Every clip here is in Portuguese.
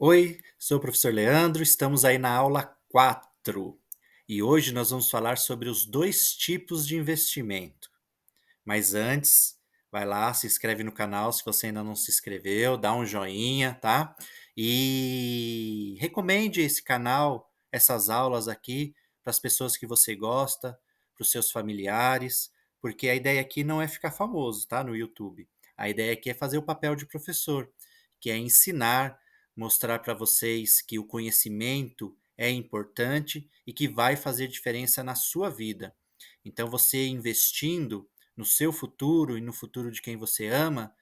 Oi, sou o professor Leandro, estamos aí na aula 4 e hoje nós vamos falar sobre os dois tipos de investimento. Mas antes, vai lá, se inscreve no canal se você ainda não se inscreveu, dá um joinha, tá? E recomende esse canal, essas aulas aqui, para as pessoas que você gosta, para os seus familiares, porque a ideia aqui não é ficar famoso, tá? No YouTube. A ideia aqui é fazer o papel de professor, que é ensinar, mostrar para vocês que o conhecimento é importante e que vai fazer diferença na sua vida. Então, você investindo no seu futuro e no futuro de quem você ama,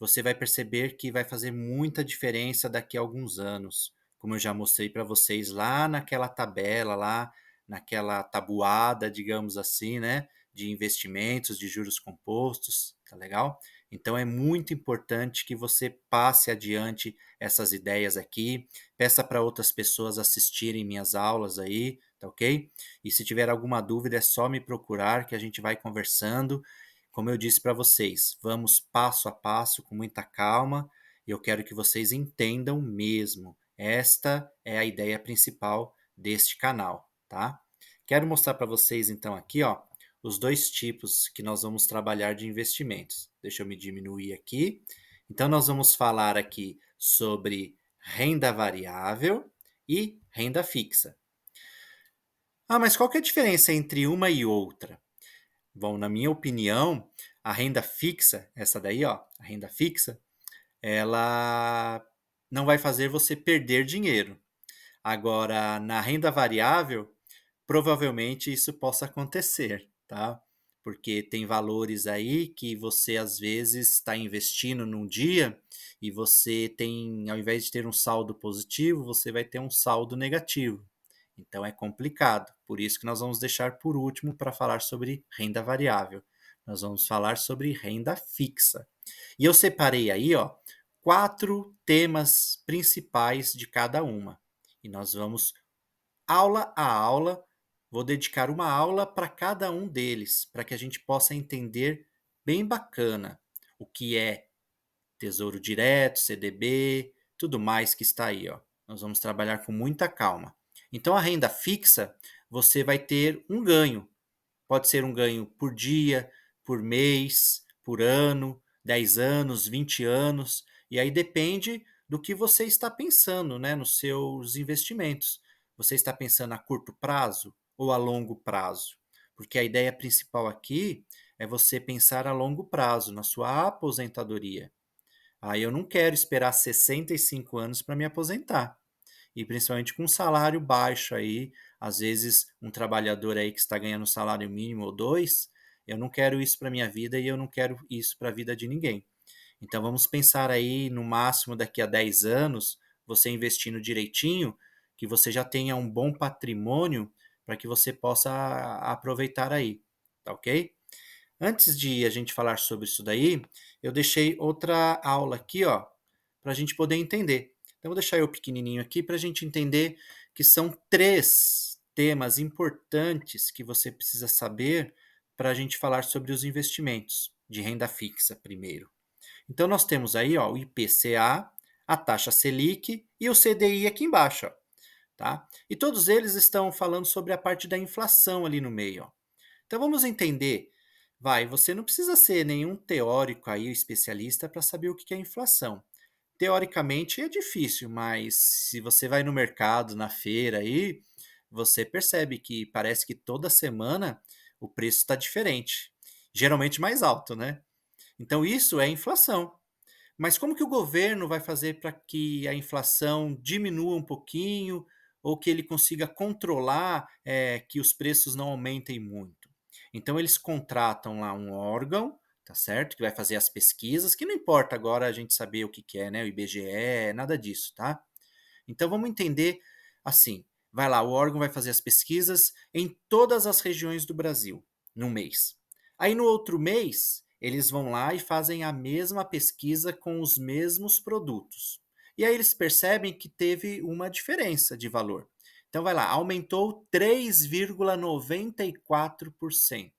você vai perceber que vai fazer muita diferença daqui a alguns anos. Como eu já mostrei para vocês lá naquela tabela, lá naquela tabuada, digamos assim, né, de investimentos, de juros compostos, tá legal? Então é muito importante que você passe adiante essas ideias aqui, peça para outras pessoas assistirem minhas aulas aí, tá ok? E se tiver alguma dúvida é só me procurar que a gente vai conversando. Como eu disse para vocês, vamos passo a passo, com muita calma, e eu quero que vocês entendam mesmo. Esta é a ideia principal deste canal, tá? Quero mostrar para vocês então aqui, ó, os dois tipos que nós vamos trabalhar de investimentos. Deixa eu me diminuir aqui. Então nós vamos falar aqui sobre renda variável e renda fixa. Ah, mas qual que é a diferença entre uma e outra? Bom, na minha opinião, a renda fixa, essa daí, ó, a renda fixa, ela não vai fazer você perder dinheiro. Agora, na renda variável, provavelmente isso possa acontecer, tá? Porque tem valores aí que você às vezes está investindo num dia e você tem, ao invés de ter um saldo positivo, você vai ter um saldo negativo. Então é complicado. Por isso que nós vamos deixar por último para falar sobre renda variável. Nós vamos falar sobre renda fixa. E eu separei aí, ó, 4 temas principais de cada uma. E nós vamos aula a aula, vou dedicar uma aula para cada um deles, para que a gente possa entender bem bacana o que é Tesouro Direto, CDB, tudo mais que está aí, ó. Nós vamos trabalhar com muita calma. Então, a renda fixa, você vai ter um ganho. Pode ser um ganho por dia, por mês, por ano, 10 anos, 20 anos, e aí depende do que você está pensando, né, nos seus investimentos. Você está pensando a curto prazo ou a longo prazo? Porque a ideia principal aqui é você pensar a longo prazo, na sua aposentadoria. Aí eu não quero esperar 65 anos para me aposentar. E principalmente com um salário baixo aí, às vezes um trabalhador aí que está ganhando um salário mínimo ou dois, eu não quero isso para minha vida e eu não quero isso para a vida de ninguém. Então vamos pensar aí no máximo daqui a 10 anos, você investindo direitinho, que você já tenha um bom patrimônio para que você possa aproveitar aí, tá ok? Antes de a gente falar sobre isso daí, eu deixei outra aula aqui, ó, para a gente poder entender. Então, vou deixar eu pequenininho aqui para a gente entender que são 3 temas importantes que você precisa saber para a gente falar sobre os investimentos de renda fixa primeiro. Então, nós temos aí, ó, o IPCA, a taxa Selic e o CDI aqui embaixo, ó, tá? E todos eles estão falando sobre a parte da inflação ali no meio, ó. Então vamos entender. Vai, você não precisa ser nenhum teórico aí, especialista, para saber o que é inflação. Teoricamente é difícil, mas se você vai no mercado, na feira aí, você percebe que parece que toda semana o preço está diferente. Geralmente mais alto, né? Então isso é inflação. Mas como que o governo vai fazer para que a inflação diminua um pouquinho ou que ele consiga controlar, que os preços não aumentem muito? Então eles contratam lá um órgão, tá certo? Que vai fazer as pesquisas, que não importa agora a gente saber o que que é, né, o IBGE, nada disso, tá? Então vamos entender assim, vai lá, o órgão vai fazer as pesquisas em todas as regiões do Brasil, num mês. Aí no outro mês, eles vão lá e fazem a mesma pesquisa com os mesmos produtos. E aí eles percebem que teve uma diferença de valor. Então vai lá, aumentou 3,94%.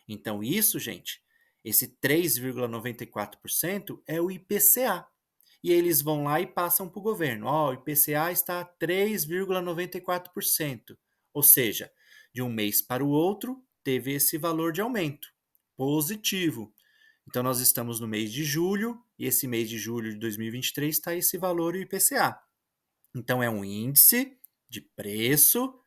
Então isso, gente, esse 3,94% é o IPCA. e eles vão lá e passam para o governo. Ó, o IPCA está a 3,94%. Ou seja, de um mês para o outro, teve esse valor de aumento positivo. Então, nós estamos no mês de julho, e esse mês de julho de 2023 está esse valor IPCA. Então, é um índice de preço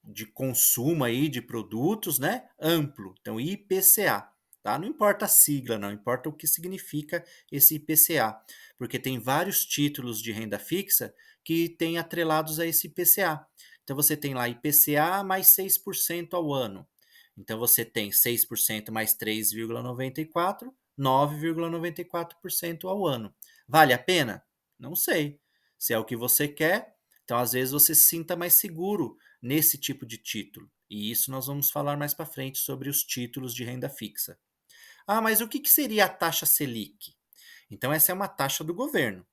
de consumo aí de produtos, né, amplo. Então, IPCA, tá? Não importa a sigla, não importa o que significa esse IPCA, porque tem vários títulos de renda fixa que têm atrelados a esse IPCA. Então, você tem lá IPCA mais 6% ao ano. Então, você tem 6% mais 3,94, 9,94% ao ano. Vale a pena? Não sei. Se é o que você quer, então às vezes você se sinta mais seguro nesse tipo de título. E isso nós vamos falar mais para frente sobre os títulos de renda fixa. Ah, mas o que seria a taxa Selic? Então, essa é uma taxa do governo.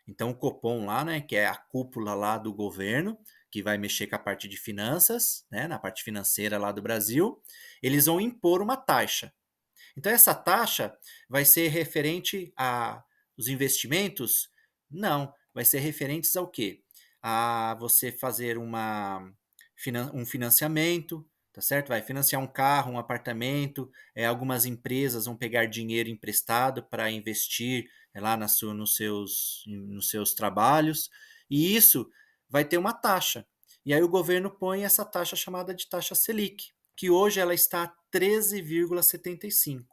Então, o Copom lá, né, que é a cúpula lá do governo, que vai mexer com a parte de finanças, né, na parte financeira lá do Brasil, eles vão impor uma taxa. Então, essa taxa vai ser referente a os investimentos? Não, vai ser referentes ao quê? A você fazer um financiamento, tá certo? Vai financiar um carro, um apartamento, algumas empresas vão pegar dinheiro emprestado para investir lá nos seus trabalhos, e isso vai ter uma taxa. E aí o governo põe essa taxa chamada de taxa Selic, que hoje ela está a 13,75.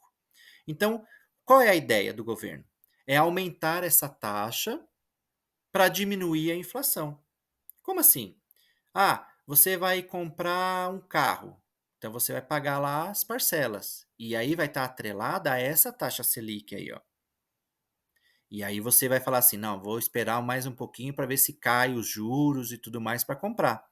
Então, qual é a ideia do governo? É aumentar essa taxa para diminuir a inflação. Como assim? Ah, você vai comprar um carro, então você vai pagar lá as parcelas. E aí vai estar atrelada a essa taxa Selic aí, ó. E aí você vai falar assim: não, vou esperar mais um pouquinho para ver se cai os juros e tudo mais para comprar.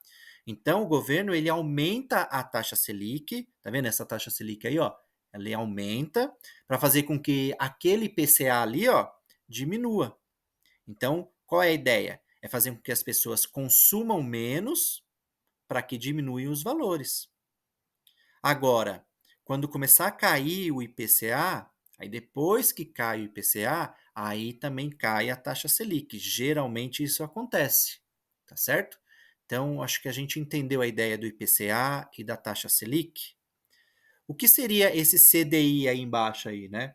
Então o governo ele aumenta a taxa Selic, tá vendo essa taxa Selic aí, ó? Ela aumenta para fazer com que aquele IPCA ali, ó, diminua. Então, qual é a ideia? É fazer com que as pessoas consumam menos para que diminuam os valores. Agora, quando começar a cair o IPCA, aí depois que cai o IPCA, aí também cai a taxa Selic. Geralmente isso acontece, tá certo? Então, acho que a gente entendeu a ideia do IPCA e da taxa Selic. O que seria esse CDI aí embaixo aí, né?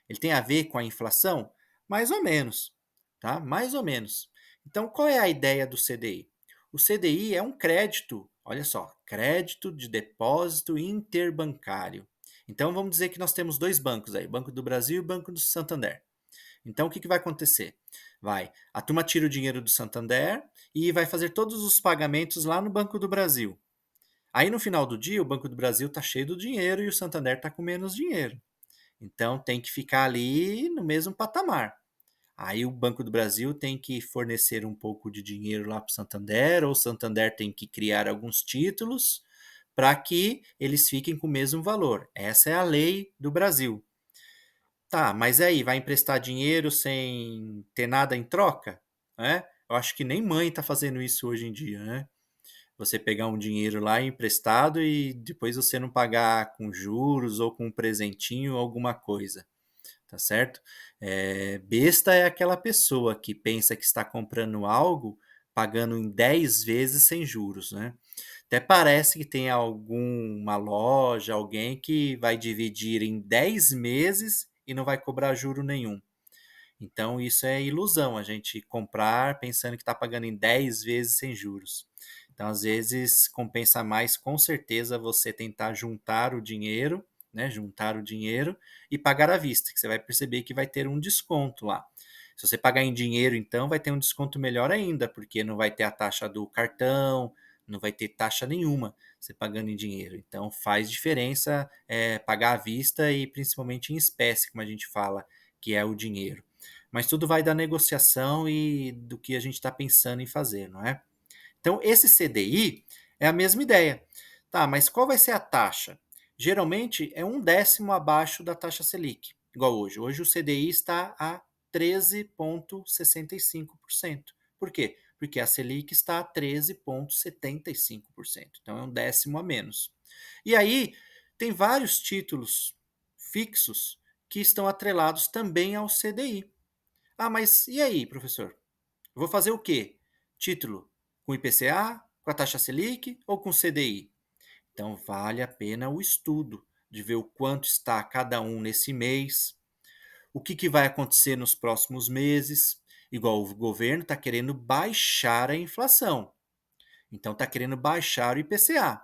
Ele tem a ver com a inflação? Mais ou menos, tá? Mais ou menos. Então, qual é a ideia do CDI? O CDI é um crédito, olha só, crédito de depósito interbancário. Então, vamos dizer que nós temos dois bancos aí, o Banco do Brasil e o Banco do Santander. Então, o que vai acontecer? A turma tira o dinheiro do Santander e vai fazer todos os pagamentos lá no Banco do Brasil. Aí, no final do dia, o Banco do Brasil está cheio do dinheiro e o Santander está com menos dinheiro. Então tem que ficar ali no mesmo patamar. Aí o Banco do Brasil tem que fornecer um pouco de dinheiro lá para o Santander, ou o Santander tem que criar alguns títulos para que eles fiquem com o mesmo valor. Essa é a lei do Brasil. Tá, mas aí vai emprestar dinheiro sem ter nada em troca? Né? Eu acho que nem mãe está fazendo isso hoje em dia, né? Você pegar um dinheiro lá emprestado e depois você não pagar com juros ou com um presentinho ou alguma coisa, tá certo? Besta é aquela pessoa que pensa que está comprando algo pagando em 10 vezes sem juros, né? Até parece que tem alguma loja, alguém que vai dividir em 10 meses e não vai cobrar juro nenhum. Então, isso é ilusão, a gente comprar pensando que está pagando em 10 vezes sem juros. Então, às vezes, compensa mais, com certeza, você tentar juntar o dinheiro, né? Juntar o dinheiro e pagar à vista, que você vai perceber que vai ter um desconto lá. Se você pagar em dinheiro, então, vai ter um desconto melhor ainda, porque não vai ter a taxa do cartão, não vai ter taxa nenhuma você pagando em dinheiro. Então, faz diferença pagar à vista e principalmente em espécie, como a gente fala, que é o dinheiro. Mas tudo vai da negociação e do que a gente está pensando em fazer, não é? Então, esse CDI é a mesma ideia. Tá, mas qual vai ser a taxa? Geralmente é 1/10 abaixo da taxa Selic, igual hoje. Hoje o CDI está a 13,65%. Por quê? Porque a Selic está a 13,75%. Então é 1/10 a menos. E aí, tem vários títulos fixos que estão atrelados também ao CDI. Ah, mas e aí, professor? Eu vou fazer o quê? Título com IPCA, com a taxa Selic ou com CDI? Então, vale a pena o estudo de ver o quanto está cada um nesse mês, o que vai acontecer nos próximos meses. Igual o governo está querendo baixar a inflação, então está querendo baixar o IPCA.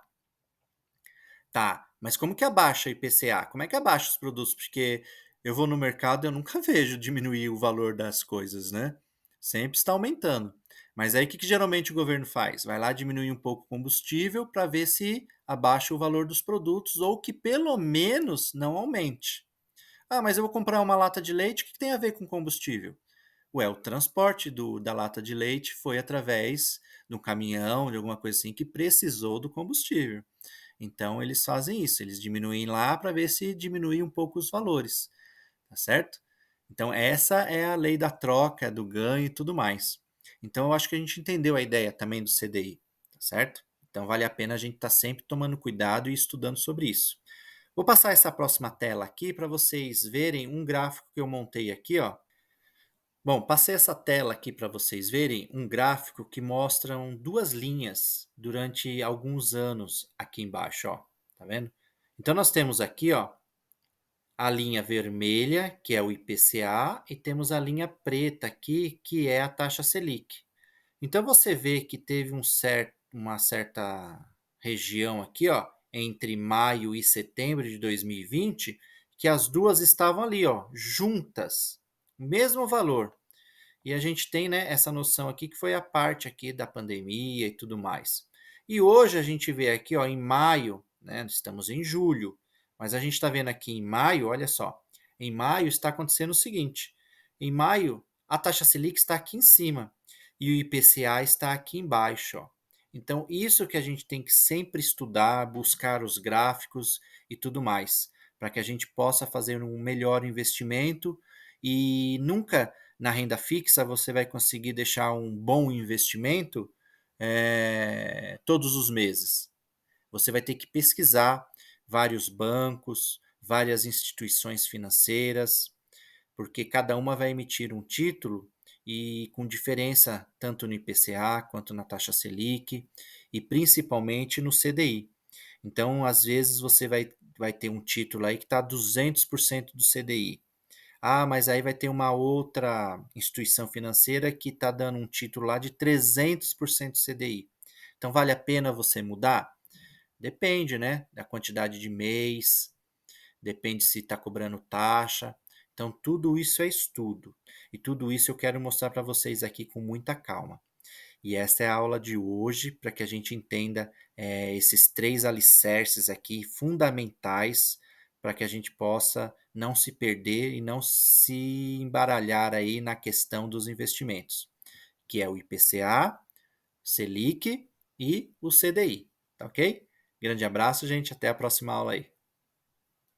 Tá, mas como que abaixa o IPCA? Como é que abaixa os produtos? Porque eu vou no mercado e eu nunca vejo diminuir o valor das coisas, né? Sempre está aumentando. Mas aí o que geralmente o governo faz? Vai lá diminuir um pouco o combustível para ver se abaixa o valor dos produtos ou que pelo menos não aumente. Ah, mas eu vou comprar uma lata de leite, o que tem a ver com combustível? Ué, o transporte da lata de leite foi através de um caminhão, de alguma coisa assim, que precisou do combustível. Então eles fazem isso, eles diminuem lá para ver se diminui um pouco os valores, tá certo? Então essa é a lei da troca, do ganho e tudo mais. Então eu acho que a gente entendeu a ideia também do CDI, tá certo? Então vale a pena a gente estar sempre tomando cuidado e estudando sobre isso. Vou passar essa próxima tela aqui para vocês verem um gráfico que eu montei aqui, ó. Bom, passei essa tela aqui para vocês verem um gráfico que mostram duas linhas durante alguns anos aqui embaixo, ó. Tá vendo? Então nós temos aqui, ó, a linha vermelha, que é o IPCA, e temos a linha preta aqui, que é a taxa Selic. Então você vê que teve uma certa região aqui, ó, entre maio e setembro de 2020, que as duas estavam ali, ó, juntas, mesmo valor. E a gente tem, né, essa noção aqui que foi a parte aqui da pandemia e tudo mais. E hoje a gente vê aqui, ó, em maio, né, estamos em julho, mas a gente está vendo aqui em maio, olha só, em maio está acontecendo o seguinte: em maio a taxa Selic está aqui em cima e o IPCA está aqui embaixo, ó. Então isso que a gente tem que sempre estudar, buscar os gráficos e tudo mais, para que a gente possa fazer um melhor investimento e nunca na renda fixa você vai conseguir deixar um bom investimento todos os meses. Você vai ter que pesquisar vários bancos, várias instituições financeiras, porque cada uma vai emitir um título e com diferença tanto no IPCA quanto na taxa Selic e principalmente no CDI. Então, às vezes, você vai ter um título aí que está 200% do CDI. Ah, mas aí vai ter uma outra instituição financeira que está dando um título lá de 300% CDI. Então, vale a pena você mudar? Depende, né? Da quantidade de mês, depende se está cobrando taxa. Então, tudo isso é estudo. E tudo isso eu quero mostrar para vocês aqui com muita calma. E essa é a aula de hoje, para que a gente entenda esses três alicerces aqui fundamentais, para que a gente possa não se perder e não se embaralhar aí na questão dos investimentos, que é o IPCA, Selic e o CDI, tá ok? Grande abraço, gente, até a próxima aula aí.